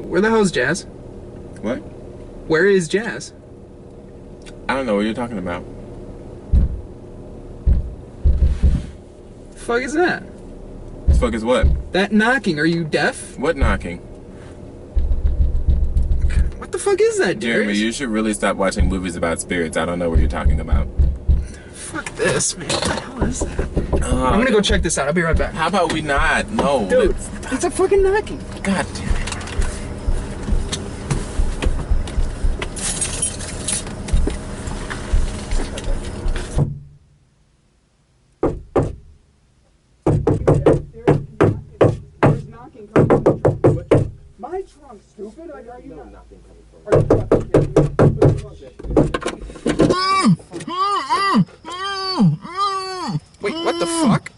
Where the hell is Jazz? What? Where is Jazz? I don't know what you're talking about. The fuck is that? The fuck is what? That knocking. Are you deaf? What knocking? What the fuck is that, Jeremy, Darius? you should really stop watching movies about spirits. I don't know what you're talking about. Fuck this, man. What the hell is that? I'm gonna go check this out. I'll be right back. How about we not? No. Dude, it's a fucking knocking. God damn it. My trunk, stupid. Like, are you not? Are you fucking kidding me? Wait, what the fuck?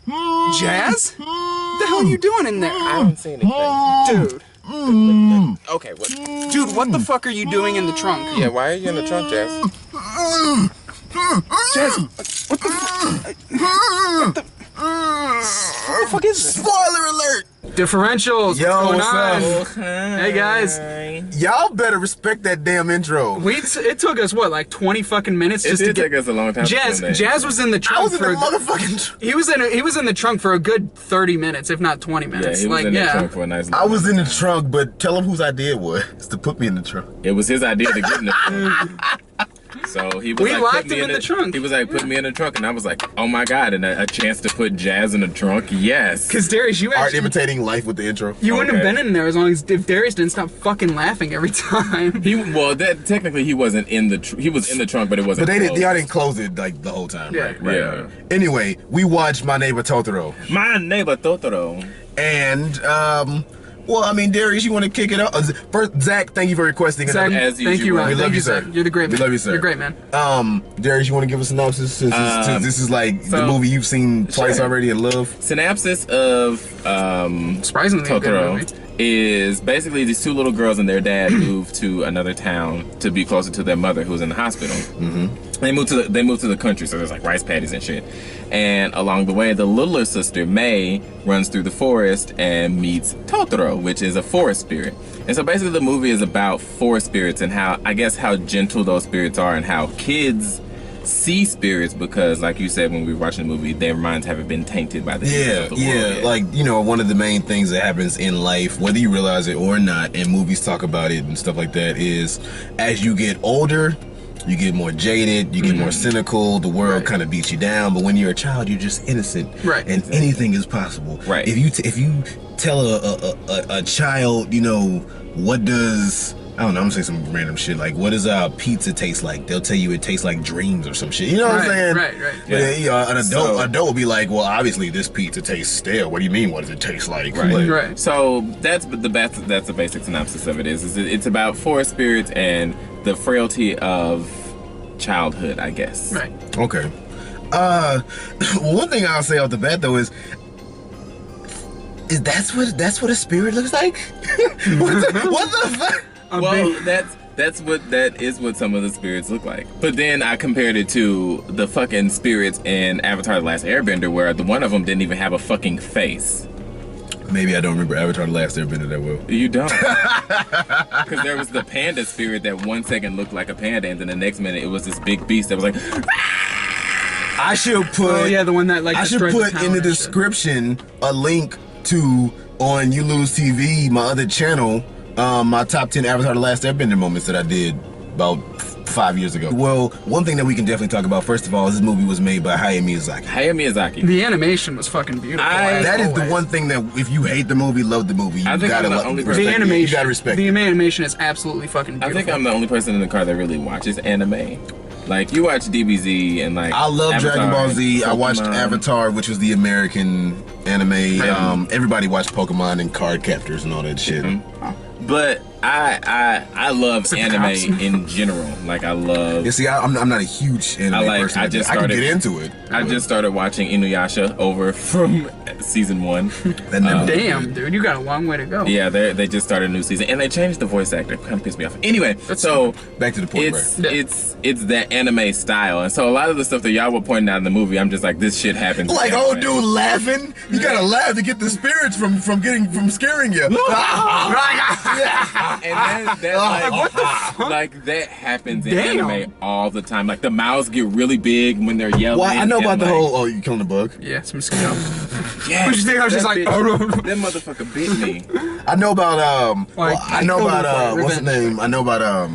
Jazz? What the hell are you doing in there? I don't see anything. Dude. Okay, what? Dude, what the fuck are you doing in the trunk? Yeah, why are you in the trunk, Jazz? Jazz, what the fuck? What the fuck is this? Spoiler alert! Differentials, Yo, what's going what's on? up? Hey guys. Y'all better respect that damn intro. It took us what, like 20 fucking minutes It just to did get take us a long time. Jazz was in the trunk I was in for the motherfucking. he was in the trunk for a good 30 minutes, if not 20 Yeah, minutes. he was like, in the yeah. trunk for a nice. I was in the trunk, but tell him whose idea it was to put me in the trunk. It was his idea to get in the trunk. So he was We like, locked put me him in the trunk. He was like, put me in the trunk, and I was like, oh my god, and a chance to put Jazz in the trunk, yes. Because Darius, you Art actually imitating life with the intro. you wouldn't have Okay. been in there as long as if Darius didn't stop fucking laughing every time. That technically he wasn't in the he was in the trunk, but it wasn't. But they didn't. closed. Y'all didn't close it like the whole time. Yeah. Right. Yeah. Anyway, we watched My Neighbor Totoro, My neighbor Totoro. and well, I mean, Darius, you want to kick it up? First, Zach, thank you for requesting. Zach, As thank you, usual. Ron. We Thank love you, you, sir. Zach. You're the great We man. love you, sir. You're great, man. Darius, you want to give us a synopsis since this is like the movie you've seen twice sure. already and love? Synopsis of Surprisingly a good Totoro movie. is basically these two little girls and their dad moved to another town to be closer to their mother who was in the hospital. They moved to the country, so there's like rice paddies and shit. And along the way, the littler sister May runs through the forest and meets Totoro, which is a forest spirit. And so basically, the movie is about forest spirits and how gentle those spirits are and how kids see spirits because, like you said when we were watching the movie, their minds haven't been tainted by the evils of the world yet. Like, you know, one of the main things that happens in life, whether you realize it or not, and movies talk about it and stuff like that, is as you get older, you get more jaded, you get more cynical, the world kind of beats you down, but when you're a child, you're just innocent, and anything is possible. Right. If you tell a child, you know, what does, I don't know, I'm gonna say some random shit, like, what does pizza taste like? They'll tell you it tastes like dreams or some shit, you know what I'm saying? Right. But, you know, an adult will be like, well, obviously this pizza tastes stale. What do you mean, what does it taste like? Right. So that's the basic synopsis of it is it's about forest spirits and the frailty of childhood, I guess. Right. Okay. One thing I'll say off the bat though is that's what a spirit looks like? what the fuck? Well, that is what some of the spirits look like. But then I compared it to the fucking spirits in Avatar: The Last Airbender, where the one of them didn't even have a fucking face. Maybe I don't remember Avatar: The Last Airbender that well. You don't. Because there was the panda spirit that 1 second looked like a panda, and then the next minute it was this big beast that was like. I should put. the one that like. I should put in the description a link to on You Lose TV, my other channel, my top 10 Avatar: The Last Airbender moments that I did about 5 years ago. Well, one thing that we can definitely talk about, first of all, is this movie was made by Hayao Miyazaki. Hayao Miyazaki. The animation was fucking beautiful. That is the one thing that if you hate the movie, love the movie, you I think gotta I'm the only person- The animation. You gotta respect the it. animation is absolutely fucking beautiful. I think I'm the only person in the car that really watches anime. Like, you watch DBZ and like I love Avatar, Dragon Ball Z. I watched Pokemon. Avatar, which was the American anime. Everybody watched Pokemon and Card Captors and all that shit. But I love anime in general. Like, I love. You see, I'm not a huge anime person. I can get into it. I just started watching Inuyasha over from season 1. Damn, dude, you got a long way to go. Yeah, they just started a new season and they changed the voice actor. It kind of pissed me off. Anyway, so back to the point. It's that anime style, and so a lot of the stuff that y'all were pointing out in the movie, I'm just like, this shit happens. Like old dude laughing. You gotta laugh to get the spirits from scaring you. like, what the fuck? Like that happens in Damn. anime all the time. Like the mouths get really big when they're yelling. Well, I know about and, the like, whole, oh, you killing the bug? Yeah, it's mosquito. Yeah, What'd you think? I was just like, that motherfucker bit me. I know about I I know killed him about for what's the revenge. name? I know about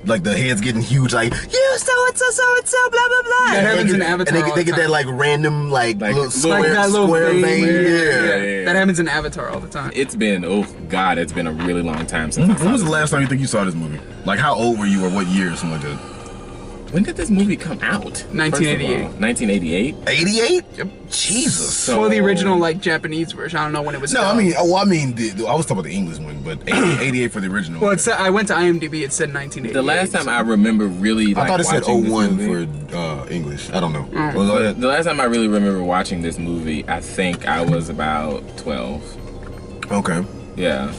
like the heads getting huge, like you so and so and so, blah blah blah. That happens in And Avatar all they the get that time. like random like little Like square, that little square vein. Yeah. That happens in Avatar all the time. It's been it's been a really long time since. I saw When was this the last time you think you saw this movie? Like how old were you, or what year, or something like that? When did this movie come out? 1988. 1988. 88? Yep. Jesus. So- Well, the original like Japanese version. I don't know when it was. No, I filmed. mean, I was talking about the English one, but 88 for the original. Well, I went to IMDb. It said 1988. The last time I remember really, like, I thought it said watching this 01 movie- for English. I don't know. Well, go ahead. The last time I really remember watching this movie, I think I was about 12. Okay. Yeah.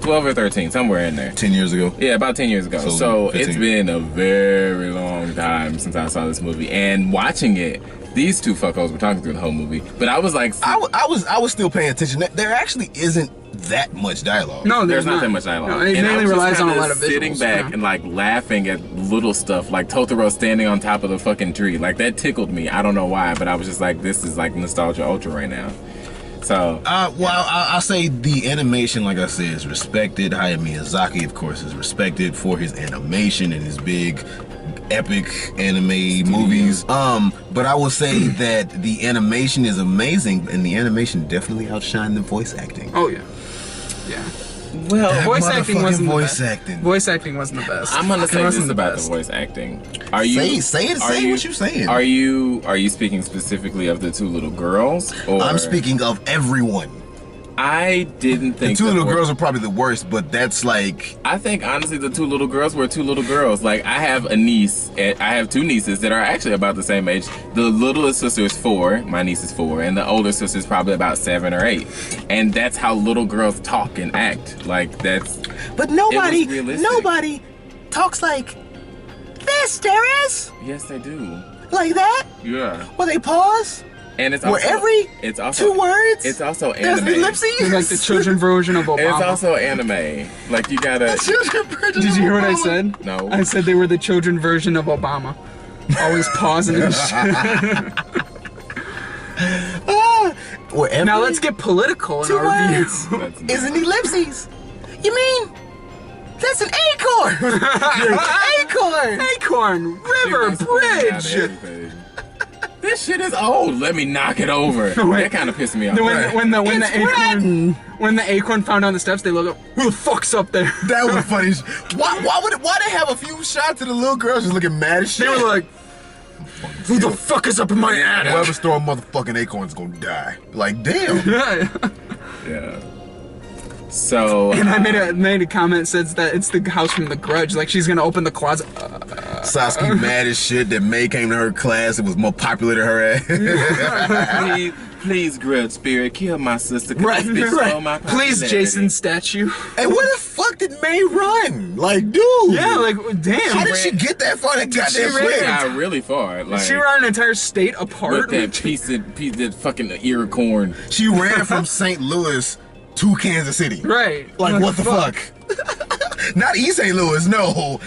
12 or 13, somewhere in there. 10 years ago. Yeah, about 10 years ago. So, So 15. it's been a very long time since I saw this movie. And watching it, these two fuckos were talking through the whole movie. But I was like, I was still paying attention. There actually isn't that much dialogue. No, there's not that much dialogue. No, it And I mainly was just relies on a kinda lot of visuals. sitting back yeah. and like laughing at little stuff, like Totoro standing on top of the fucking tree. Like that tickled me. I don't know why, but I was just like, this is like nostalgia ultra right now. So I'll say the animation, like I said, is respected. Hayao Miyazaki, of course, is respected for his animation and his big, epic anime movies. But I will say that the animation is amazing, and the animation definitely outshined the voice acting. Oh yeah. Yeah. well, That Voice acting motherfucking wasn't voice the best. acting. Voice acting wasn't the best. I'm gonna It say wasn't this the about best. the voice acting. Are you Say what you saying. Are you speaking specifically of the two little girls? Or I'm speaking of everyone. I didn't The think two little voice- girls are probably the worst, but that's like I think honestly the two little girls were two little girls. Like I have a niece, and I have two nieces that are actually about the same age. The littlest sister is 4, my niece is 4, and the older sister is probably about 7 or 8. And that's how little girls talk and act. Like that's But It was realistic. nobody talks like this, Darius. yes they do. Like that? Yeah. Where they pause? And it's Where also every it's also 2 words? It's also There's anime. ellipses? It's like the children version of Obama. It's also anime. Like you gotta. Did you hear what I said? No. I said they were the children version of Obama. Always pausing and shit. Where every Now let's get political in 2 our words review. That's is an ellipses. You mean that's an acorn? Acorn. Acorn River Bridge. This shit is old. Let me knock it over. Wait. That kind of pissed me off. When the It's acorn when the acorn found on the steps, they look up. Who the fuck's up there? That was funny. Why they have a few shots of the little girls just looking mad as shit? They were like, "Who the fuck is up in my attic?" whoever's throwing motherfucking acorns gonna die. Like damn. Yeah. Yeah. So. And I made a comment that says that it's the house from The Grudge. Like she's gonna open the closet. Sasuke mad as shit that May came to her class. It was more popular than her ass. Please, grudge spirit, kill my sister. 'Cause Right, this bitch right. stole my Please, popularity. Jason statue. And where the fuck did May run? Like, dude. Yeah, like damn. How did she get that far? That goddamn she quick. ran? Got really far. Like, She ran an entire state with apart. that piece of fucking ear of corn. She ran from St. Louis to Kansas City. Right. Like, what the fuck? Not East St. Louis, no.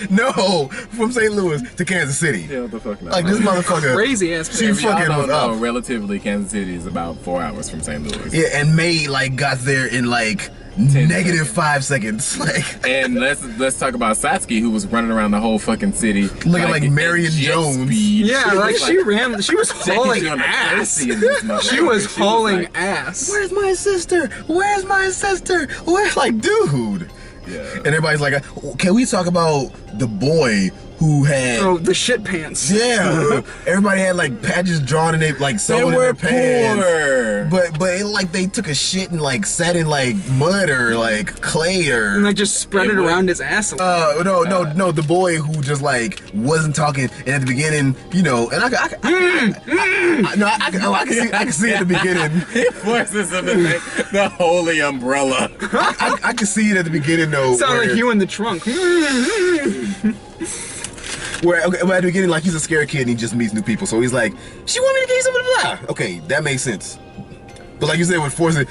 From St. Louis to Kansas City. Hell the fuck no. Like, this motherfucker. Crazy ass. She bitch. fucking Y'all was don't know, up. relatively, Kansas City is about 4 hours from St. Louis. Yeah, and May, like, got there in, like, negative 5 seconds. Like, And let's talk about Satsuki, who was running around the whole fucking city, Looking like at Marion jet Jones. speed. Yeah, She like was she ran. She was Jackie hauling on the ass. Percy in this motherfucker. She was hauling like, ass. where's my sister? Where's my sister? Where's, like, dude? Yeah. And everybody's like, can we talk about the boy who had... Oh, the shit pants. Yeah, everybody had like patches drawn in it, like They sewing in were their pants. poor. But it, like they took a shit and like sat in like mud or like clay or. And like just spread it was- around his ass. No, the boy who just like wasn't talking, and at the beginning, you know, and I can see at the beginning. He forces him to make the holy umbrella. I can see it at the beginning though. Sound where- like you in the trunk. Where at the beginning, like he's a scared kid and he just meets new people, so he's like, "She want me to get you something?" Blah. Okay, that makes sense. But like you said, with forcing,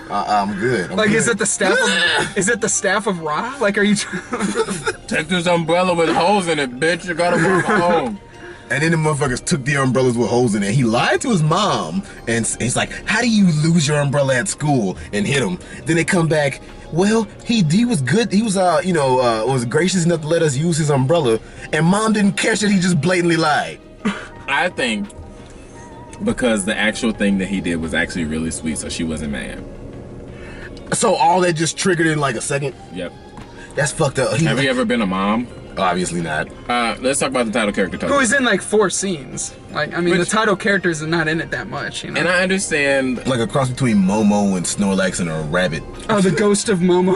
I'm good. I'm Like, good. is it the staff? Is it the staff of Ra? Like, are you? Take this umbrella with holes in it, bitch. You gotta walk home. And then the motherfuckers took the umbrellas with holes in it. He lied to his mom, and he's like, "How do you lose your umbrella at school?" And hit him. Then they come back. Well, he was good. He was was gracious enough to let us use his umbrella, and mom didn't catch it. He just blatantly lied. I think because the actual thing that he did was actually really sweet, so she wasn't mad. So all that just triggered in like a second. Yep. That's fucked up. Have you ever been a mom? Obviously not. Let's talk about the title character. Who is in like 4 scenes? Like, I mean, Which- the title characters are not in it that much, you know. And I understand. Like a cross between Momo and Snorlax and a rabbit. Oh, the ghost of Momo.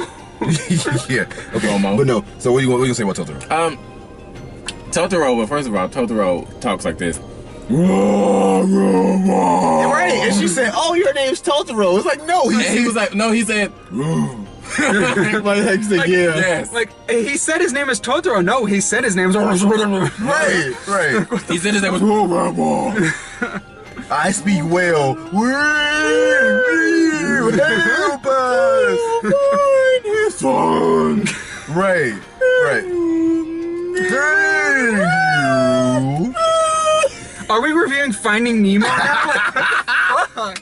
Yeah. Okay. Momo. But no. So what you gonna say about Totoro? Totoro. Well, first of all, Totoro talks like this. Right. And she said, "Oh, your name's Totoro." It's like, no. And he was like, no, he said. like he said, yeah. Yes. Like, he said his name is Totoro. No, he said his name is. Right. Right. He said his name was. I speak well. Help us. Find his son. Right. Right. Thank you. Are we reviewing Finding Nemo now?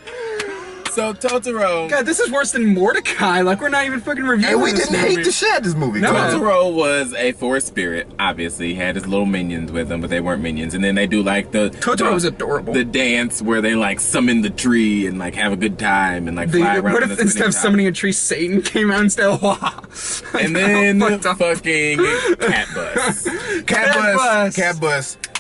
So Totoro. God, this is worse than Mordecai. Like, we're not even fucking reviewing And we this didn't movie. hate the shit out of this movie. No. Totoro was a forest spirit, obviously. He had his little minions with him, but they weren't minions. And then they do like Totoro was adorable. The dance where they like summon the tree and like have a good time and like fly around. What in if the instead of spinning top. summoning a tree, Satan came out instead of Wah? And then fucked up. fucking Cat Bus.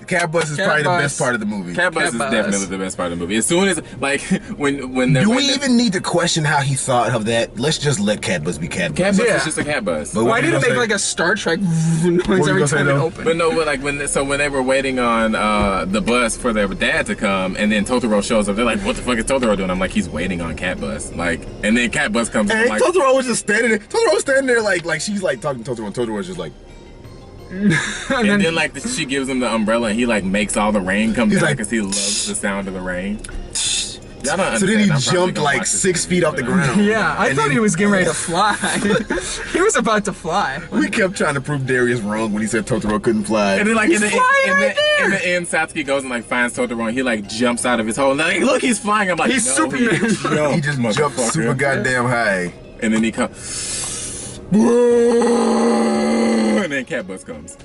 Cat Bus is probably the best part of the movie. Cat Bus is Bus. definitely the best part of the movie. As soon as like when they're Do when we they're- even need to question how he thought of that? Let's just let Cat Bus be Cat Bus. Cat Bus Yeah. is just a cat bus. But Why what did you it gonna make say? like a Star Trek noise you every gonna say, time it though? opened? But no, but like when they were waiting on the bus for their dad to come, and then Totoro shows up, they're like, "What the fuck is Totoro doing?" I'm like, "He's waiting on Cat Bus." Like, and then Cat Bus comes, and And I'm like, Totoro was just standing there. Totoro was standing there like she's like talking to Totoro, and Totoro was just like, and then like she gives him the umbrella, and he like makes all the rain come He's down like, because he loves the sound of the rain. Y'all don't so then he understand. I'm probably jumped gonna like watch this 6 feet off the ground. Yeah, I And thought then- he was getting ready to fly. He was about to fly. We kept trying to prove Darius wrong when he said Totoro couldn't fly. And then like He's flying right there. in the end, Satsuki goes and like finds Totoro, and he like jumps out of his hole. And like, look, he's flying. I'm like, He's no, Superman. He He just jumped motherfucker. super goddamn high. And then he comes. And then Cat Bus comes.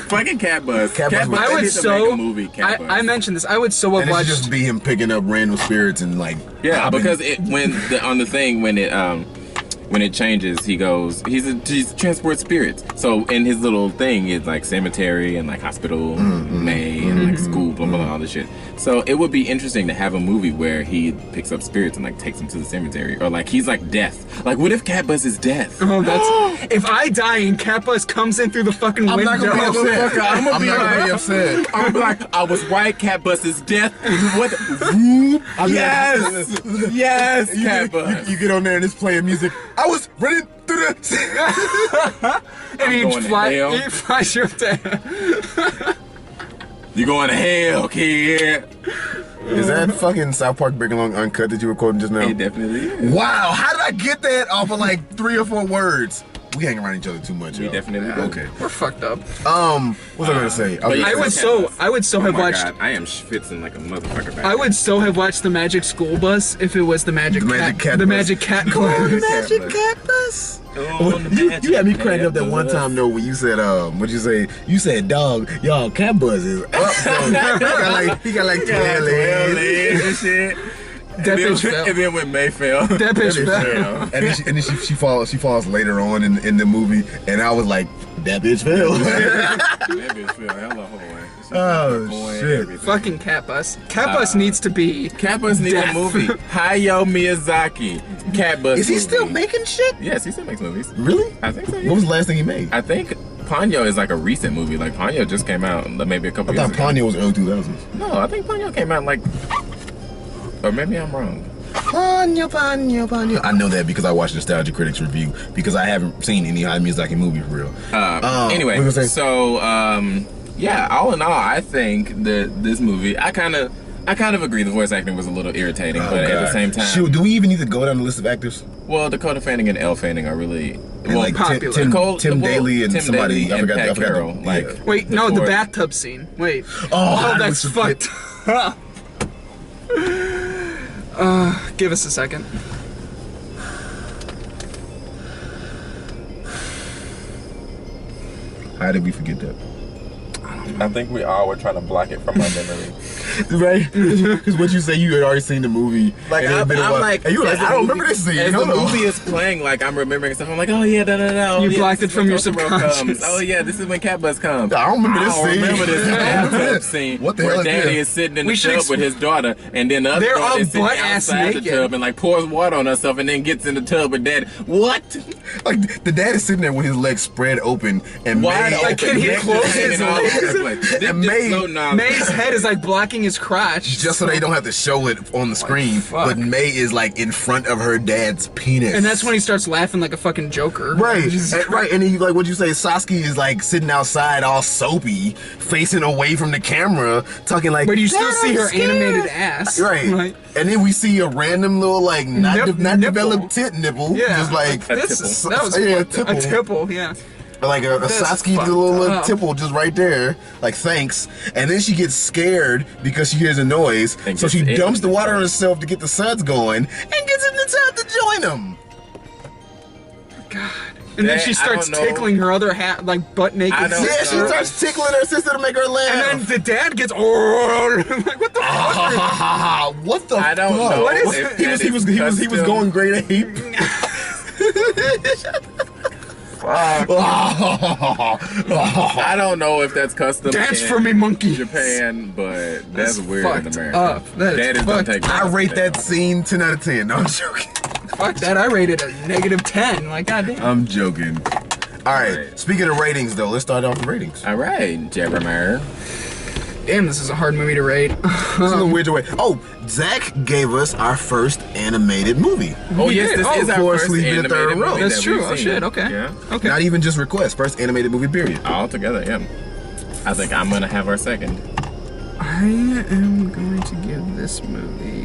Fucking Cat Bus. Cat Bus was- I they would need to so. make a movie, Cat Bus. I mentioned this. I would so have And it should watched. just be him picking up random spirits and like Yeah, hopping. because on the thing when it changes, he transports spirits. So in his little thing, it's like cemetery and like hospital, May and like school, blah blah blah, all this shit. So it would be interesting to have a movie where he picks up spirits and like takes them to the cemetery, or like he's like death. Like what if Cat Bus is death? Oh, that's. If I die and Cat Bus comes in through the fucking I'm window. not gonna be upset. I'm I'm gonna be not gonna like- be upset. I'm like, I was right. Cat Bus is death. What? Yes, yes, Cat Bus. You get on there and it's playing music. I was running through the. And he going to hell. flies you up there. You going to hell, kid? Is that fucking South Park Big and Long Uncut that you were quoting just now? It definitely is. Wow, how did I get that off of like 3 or 4 words? We hang around each other too much. We y'all. definitely do. Okay. We're fucked up. What was I gonna say? but yeah, I would so Oh have my watched. God, I am schwitzing like a motherfucker back I would so have watched the Magic School Bus if it was the Magic The Cat. Magic Cat the Bus. Magic Cat Club. Magic Cat Bus. Oh, You had me cracking up that one time though when you said what'd you say? You said dog, y'all Cat Bus is up. So he got like 12 legs. and shit. That bitch fell. And then when May fell. That bitch That bitch fell. fell. And then she falls later on in the movie, and I was like, that bitch fell. That bitch fell hella whole way. Oh, shit. Fucking Cat Bus. Cat Bus needs to be. Cat Bus needs a Death. movie. Hayao Miyazaki. Cat Bus. Is he movie. still making shit? Yes, he still makes movies. Really? I think so. What Yeah. was the last thing he made? I think Ponyo is like a recent movie. Like Ponyo just came out maybe a couple I years thought ago. Ponyo was early 2000s. No, I think Ponyo came out like, or maybe I'm wrong. Ponyo. I know that because I watched Nostalgia Critics review because I haven't seen any Hayao Miyazaki movie for real. Anyway, what was I saying? so yeah, all in all, I think that this movie, I kind of I kind of agree. The voice acting was a little irritating, but at the same time, shoot, do we even need to go down the list of actors? well, Dakota Fanning and Elle Fanning are really And like popular. Tim Daly and somebody. I forgot. Pat Carroll. Yeah. Like, Wait, no, the bathtub scene. Wait. Oh, That's fucked up. Give us a second. How did we forget that? I think we all were trying to block it from our memory. Right? Because what you say, you had already seen the movie. Like, and I'm like, and you were like, I don't remember this scene. As the movie is playing, like, I'm remembering stuff. I'm like, oh yeah, no. You yeah, blocked this it is from when your Totoro subconscious. comes. Oh yeah, this is when Cat Bus comes. I don't remember this scene. I don't remember this bathtub scene. What the hell where is Daddy this? is sitting in We the should tub with his daughter, and then the other They're daughter all is sitting butt-ass outside the naked. tub and like pours water on herself, and then gets in the tub with Dad. What? Like the dad is sitting there with his legs spread open and Wide May, open. Like, can he neck close just hanging his all over legs? the place. They're And just May- floating all May's head is like blocking his crotch. just so they don't have to show it on the screen. fuck. But May is like in front of her dad's penis. And that's when he starts laughing like a fucking joker. Right, Jesus and, right, and then like what you say, Sasuke is like sitting outside all soapy, facing away from the camera, talking like. But you still "Dad, see I'm her scared." animated ass. Right, Like, and then we see a random little like not Nipple. developed tit nipple, Yeah. just like A this tipple. is, that was Yeah, fucked up. tipple. A tipple, yeah. like a That's Sasuke fucked little up. tipple just right there, like thanks. And then she gets scared because she hears a noise, And so gets she in dumps the the water tub. on herself to get the suds going, and gets in the tub to join them. God. And then That- she I starts don't know. tickling her other hat, like butt naked. I don't- Yeah, she Uh, starts tickling her sister to make her laugh. And then the dad gets, oh, like, what the fuck? What the I don't fuck? know What is if it? He was going great ape. I don't know if that's custom. Dance in for me, monkey. Japan, but that's weird in fucked America. up. That is Daddies don't fucked. take. I rate that scene 10 out of 10. No, I'm joking. Fuck that, I rated a -10. Like, goddamn. I'm joking. All right. Right. Speaking of ratings, though, let's start off with ratings. All right, Jabbermare. Damn, this is a hard movie to rate. This is a weird way. Oh, Zach gave us our first animated movie. Oh We yes, did. this Oh, is of our course, first we've been a third animated row. movie That's that true. we've Oh seen. shit, okay. Yeah, Okay. Not even just request. First animated movie, period. all together. Yeah. I think I'm gonna have our second. I am going to give this movie.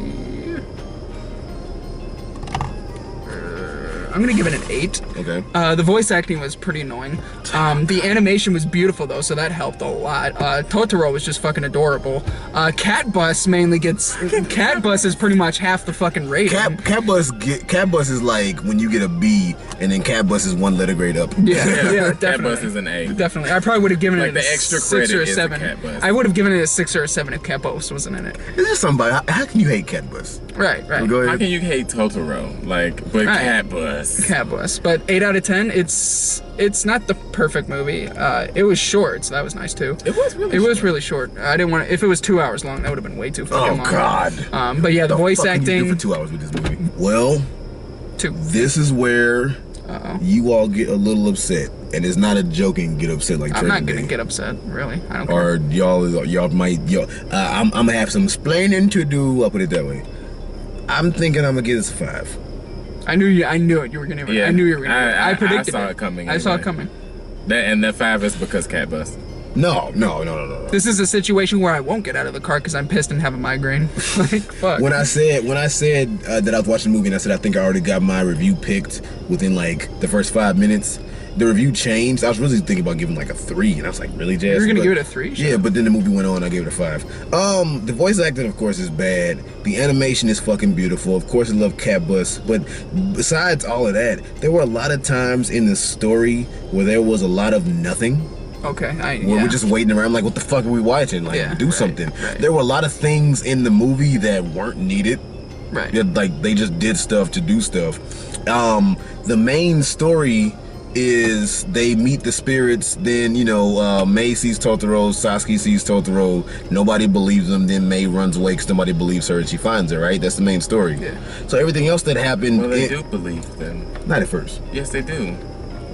I'm gonna give it an 8. Okay. The voice acting was pretty annoying. The animation was beautiful though, so that helped a lot. Totoro was just fucking adorable. Cat Bus mainly gets. Cat Bus is pretty much half the fucking rating. Cat Bus is like when you get a B, and then Cat Bus is one letter grade up. Yeah, Cat definitely. Bus is an A. Definitely. I probably would have given Like it the a extra 6 or a credit is the 7. Cat Bus. I would have given it a 6 or a 7 if Cat Bus wasn't in it. It's just somebody. How can you hate Cat Bus? Right. Go How ahead. can you hate Totoro? Like, but Right. Cat Bus. Cat Bus, but 8 out of 10. It's not the perfect movie. It was short, so that was nice too. It was really. It was really short. I didn't want. If it was 2 hours long, that would have been way too fucking Oh long. God. But yeah, the voice What the fuck can you do acting. for 2 hours with this movie. Well, 2. this is where you all get a little upset, and it's not a joking get upset like I'm not Training gonna Day. get upset, really. I don't care. Or y'all might I'm gonna have some explaining to do. I'll put it that way. I'm thinking I'm gonna give this a 5. I knew it. You were gonna. Yeah. I knew you were gonna. I predicted I saw it coming. I saw it anyway. coming. That 5 is because Cat Bus. No. This is a situation where I won't get out of the car because I'm pissed and have a migraine. Like, fuck. When I said that I was watching the movie and I said I think I already got my review picked within like the first 5 minutes, the review changed. I was really thinking about giving like a 3, and I was like, really, Jazz? You were gonna But- give it a 3? Yeah, but then the movie went on. I gave it a 5. The voice acting, of course, is bad. The animation is fucking beautiful. Of course, I love Cat Bus. But besides all of that, there were a lot of times in the story where there was a lot of nothing. Okay. Where we're just waiting around, like, what the fuck are we watching? Like, Yeah, do right, something. right. There were a lot of things in the movie that weren't needed. Right. Like, they just did stuff to do stuff. The main story is they meet the spirits, then May sees Totoro, Sasuke sees Totoro, nobody believes them, then May runs away because nobody believes her and she finds her, right? That's the main story. Yeah. So everything else that happened, Well, they do believe them. not at first. Yes, they do.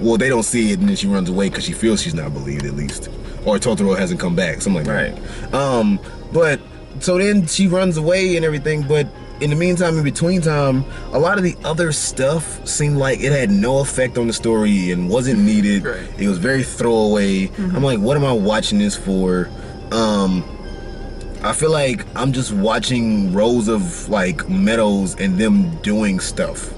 Well, they don't see it and then she runs away because she feels she's not believed at least. Or Totoro hasn't come back, something like Right. that. But, so then she runs away and everything, but in the meantime, in between time, a lot of the other stuff seemed like it had no effect on the story and wasn't needed. Right. It was very throwaway. I'm like, what am I watching this for? I feel like I'm just watching rows of like meadows and them doing stuff.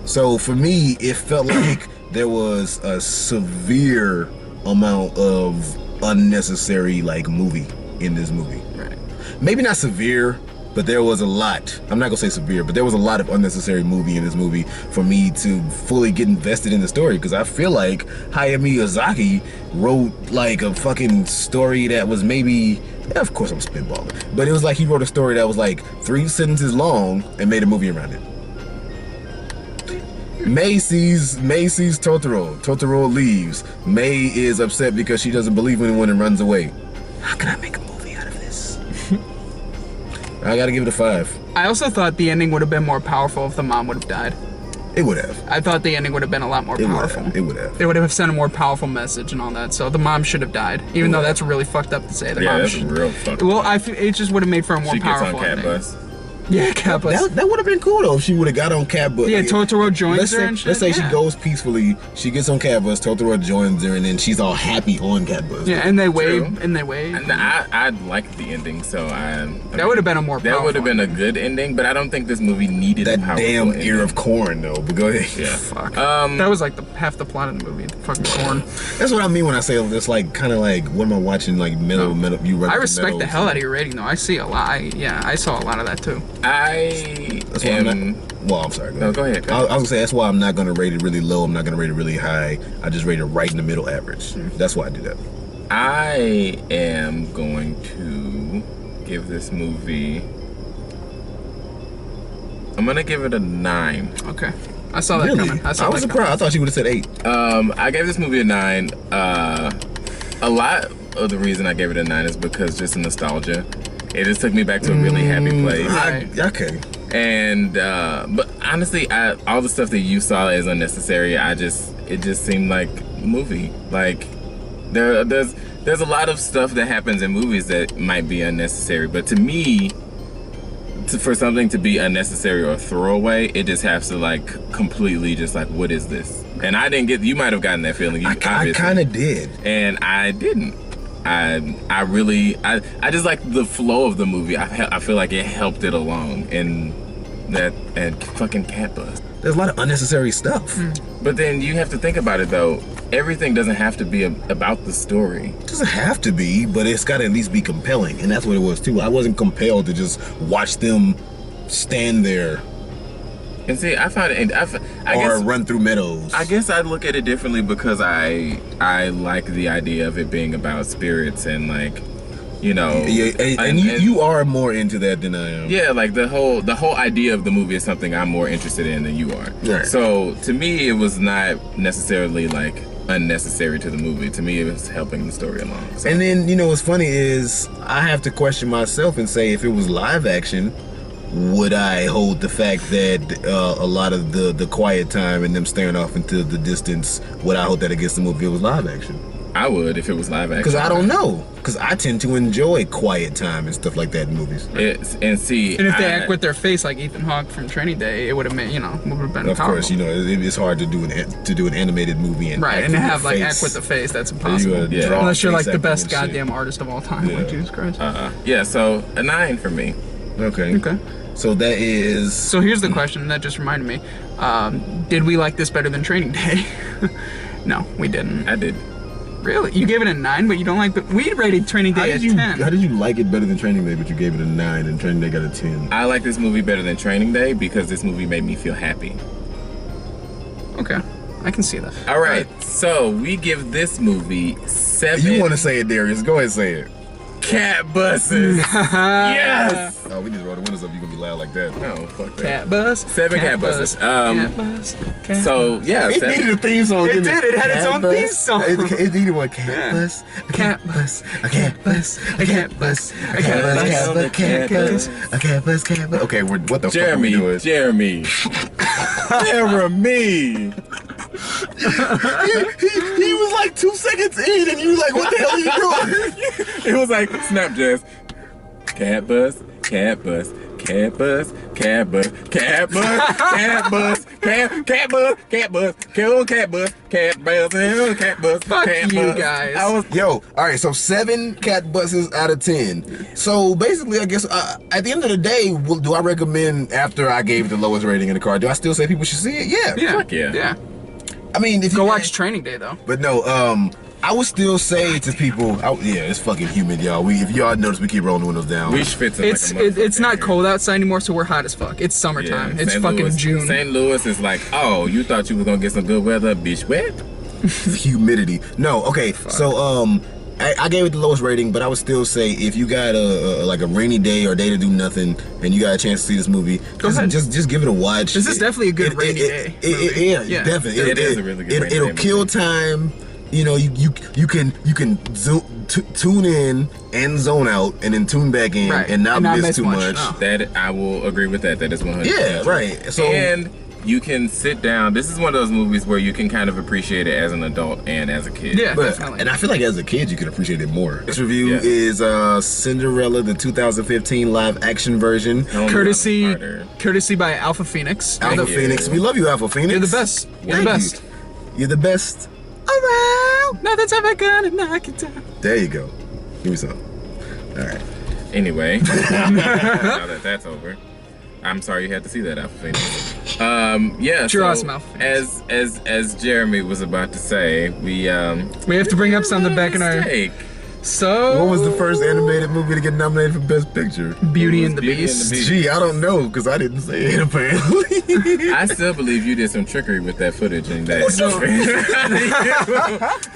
So for me, it felt like there was a severe amount of unnecessary like movie in this movie. Right. Maybe not severe, but there was a lot. I'm not gonna say severe, but there was a lot of unnecessary movie in this movie for me to fully get invested in the story, because I feel like Hayao Miyazaki wrote like a fucking story that was maybe, yeah, of course I'm spitballing, but it was like he wrote a story that was like 3 sentences long and made a movie around it. May sees Totoro. Totoro leaves. May is upset because she doesn't believe anyone and runs away. How can I make a movie out of this? I gotta give it a 5. I also thought the ending would have been more powerful if the mom would have died. It would have. I thought the ending would have been a lot more powerful. It would have. It would have sent a more powerful message and all that. So the mom should have died, even though that's really fucked up to say. The mom that's should. real fucked Well, up. it just would have made for a more She gets powerful on Cat ending. Bus. Yeah, Cat Bus. That would have been cool though if she would have got on Cat Bus. Yeah, Totoro joins let's her say, and shit. Let's say yeah. she goes peacefully, she gets on Cat Bus, Totoro joins her, and then she's all happy on Cat Bus. Yeah, and they True. wave, and they wave. And I liked the ending, so That would have been a more powerful that would have been a good ending, but I don't think this movie needed a That powerful damn ending. ear of corn though, but go ahead. Yeah. Fuck. That was like half the plot of the movie. The fucking corn. That's what I mean when I say it's like kind of like, what am I watching, like middle, you run I through respect the meadows. hell out of your rating, though. I see a lot. I saw a lot of that too. That's why I'm not, well, I'm sorry. No, go ahead. I was gonna say that's why I'm not gonna rate it really low. I'm not gonna rate it really high. I just rate it right in the middle, average. That's why I do that. I am going to give this movie. I'm gonna give it a 9. Okay. I saw that Really? coming. I was surprised. I thought you would have said 8. I gave this movie a 9. A lot of the reason I gave it a 9 is because just nostalgia. It just took me back to a really happy place. Okay. And but honestly, all the stuff that you saw is unnecessary. It just seemed like movie. Like there's a lot of stuff that happens in movies that might be unnecessary, but to me, for something to be unnecessary or throwaway, it just has to like completely just like, what is this? And I didn't get. You might have gotten that feeling. I kind of did, and I didn't. I really just like the flow of the movie. I feel like it helped it along, and fucking Cat Bus. There's a lot of unnecessary stuff. But then you have to think about it though. Everything doesn't have to be about the story. It doesn't have to be, but it's got to at least be compelling, and that's what it was too. I wasn't compelled to just watch them stand there And see, I find it, I or guess, run through meadows. I guess I'd look at it differently because I like the idea of it being about spirits and like, you know, and you are more into that than I am. Yeah, like the whole idea of the movie is something I'm more interested in than you are. Right. So to me, it was not necessarily like unnecessary to the movie. To me, it was helping the story along. So. And then, you know, what's funny is I have to question myself and say, if it was live action, would I hold the fact that a lot of the quiet time and them staring off into the distance, would I hold that against the movie if it was live action? I would if it was live action. Because I don't know. Because I tend to enjoy quiet time and stuff like that in movies. And if they act with their face like Ethan Hawke from Training Day, it would have been, would have been Of powerful. course, you know, it's hard to do an animated movie and Right, act and with have your like face. act with the face. That's impossible. Yeah. draw Unless you're like face the acting best and shit. goddamn artist of all time. Yeah. Like, Jesus Christ. Yeah, so a 9 for me. Okay. Okay. So that is. So here's the question that just reminded me. Did we like this better than Training Day? No, we didn't. I did. Really? You gave it a 9, but you don't like the... We rated Training Day as 10. How did you like it better than Training Day, but you gave it a 9 and Training Day got a 10? I like this movie better than Training Day because this movie made me feel happy. Okay. I can see that. All right, so we give this movie 7 You want to say it, Darius? Go ahead and say it. cat buses. Yes! Oh, we just roll the windows up. You gonna be loud like that? No, fuck that. Cat bus. 7 cat buses. Cat bus. Cat So, yeah. It needed a theme song. It didn't did. It had its Cat own bus. theme song. It needed one. Cat Yeah. bus. A Cat cat bus. A cat bus. A cat bus. A cat bus. Cat bus. Cat bus. A cat bus. Cat bus. Okay, what the fuck are we doing? Jeremy. He was like 2 seconds in, and you like, what the hell are you doing? It was like, snap, Jess. Cat bus, cat bus, cat cat bus, cat bus, cat bus, cat bus, cat bus, cat bus, cat bus, cat bus, cat bus, Fuck cat you bus. guys. Yo, all right, so 7 cat buses out of 10. So basically, I guess at the end of the day, do I recommend, after I gave it the lowest rating in the car, do I still say people should see it? Yeah. Yeah. Fuck yeah. Yeah. I mean, if Go you watch Training Day though. But no, I would still say to people, yeah, it's fucking humid, y'all. If y'all notice, we keep rolling the windows down. We spit It's not cold outside anymore, so we're hot as fuck. It's summertime. Yeah, it's St. fucking Louis, June. St. Louis is like, oh, you thought you were gonna get some good weather, bitch, wet? Humidity. No, okay. So I gave it the lowest rating, but I would still say if you got a rainy day or a day to do nothing and you got a chance to see this movie, just give it a watch. This is definitely a good rainy day. Yeah, definitely. It is a really good rainy It'll day kill movie. time. You know, you can tune in and zone out and then tune back in Right. and not miss too much. No. That I will agree with that. That is 100%. Yeah, right. So And you can sit down. This is one of those movies where you can kind of appreciate it as an adult and as a kid. Yeah, But, definitely. and I feel like as a kid you could appreciate it more. This review Yeah. is Cinderella, the 2015 live action version. Courtesy Courtesy. by Alpha Phoenix. Alpha you. Phoenix. We love you, Alpha Phoenix. You're the best. You're Thank the you. best. You're the best. Around, nothing's ever gonna knock it down. There you go. Give me some. All right. Anyway, now that that's over, I'm sorry you had to see that, Alpha Phoenix. Yeah. You're so awesome, Alpha Phoenix. as Jeremy was about to say, we have to bring up something back in our. mistake. So. What was the first animated movie to get nominated for Best Picture? Beauty It and the was Beauty and the Beast? Beast. Gee, I don't know because I didn't say it apparently. I still believe you did some trickery with that footage and that.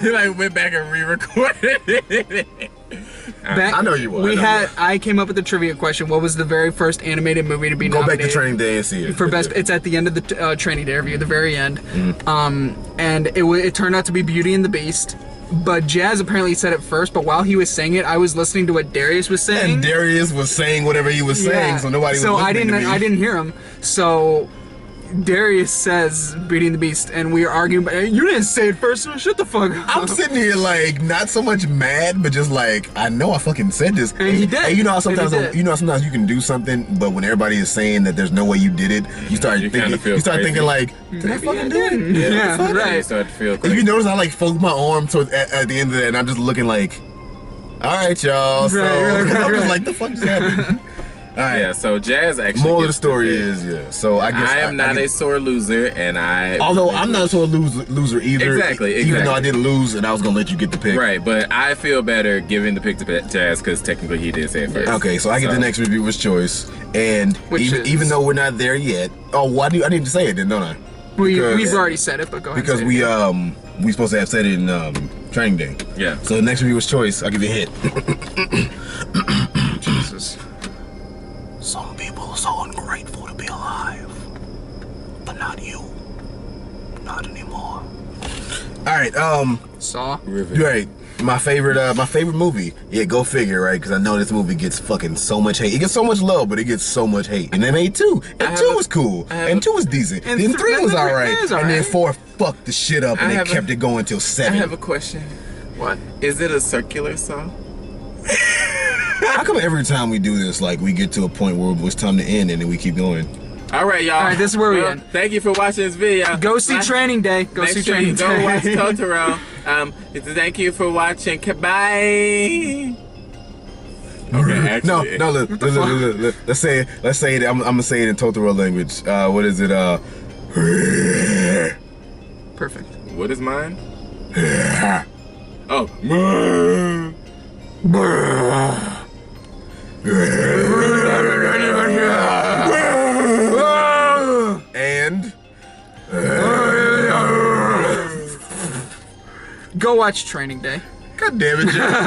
You like went back and re-recorded it. Back- I know you will. I came up with the trivia question. What was the very first animated movie to be Go back nominated? to Training Day and see it. For best, it's at the end of the Training Day review, the very end. Mm-hmm. And it turned out to be Beauty and the Beast. But Jazz apparently said it first. But while he was saying it, I was listening to what Darius was saying. And Darius was saying whatever he was saying, so nobody was listening to me. I didn't hear him. So Darius says Beauty and the Beast, and we are arguing. But you didn't say it first. So shut the fuck up. I'm sitting here like not so much mad, but just like I know I fucking said this. And he did. And you know how And he sometimes did. you can do something, but when everybody is saying that there's no way you did it, you start You kinda thinking. feel You start crazy. thinking like, did I Maybe fucking I do didn't. it? Yeah, Fuck. You right. start to feel If crazy. you notice, I like fold my arm at the end of that, and I'm just looking like, all right, y'all. So Right. I'm just like, the fuck just happened? All right. Yeah, so Jazz actually. Moral of the gets story pick. is, yeah. So I guess I am not get- a sore loser, and I. Although I'm not a sore loser either. Exactly, Even though I exactly. didn't lose, and I was gonna let you get the pick. Right, but I feel better giving the pick to Jazz because technically he did say it first. Okay, so I get the next reviewer's choice, and Which is- even though we're not there yet, I need to say it then, don't I? We've Because- already said it, but go ahead. Because and say it. we supposed to have said it in Training Day. Yeah. So the next reviewer's choice, I'll give you a hit. Jesus. Some people are so ungrateful to be alive, but not you. Not anymore. All right, Saw. right. My favorite movie. Yeah, go figure, right? Because I know this movie gets fucking so much hate. It gets so much love, but it gets so much hate. And they made 2, and 2 was cool, and 2 was decent, and and 3 was three alright, is and then alright. 4 fucked the shit up, and I they have a- kept it going till I 7. have a question. What? Is it a circular saw? How come every time we do this, like we get to a point where it's time to end, and then we keep going? All right, y'all. All right, this is where we end. Thank you for watching this video. Go see Training Day. Go Make see sure Training you go Day. watch Totoro. Thank you for watching. Bye. Okay, actually, No, look, let's say it. I'm gonna say it in Totoro language. What is it? Perfect. What is mine? Oh. And Go watch Training Day. God damn it, Jeff.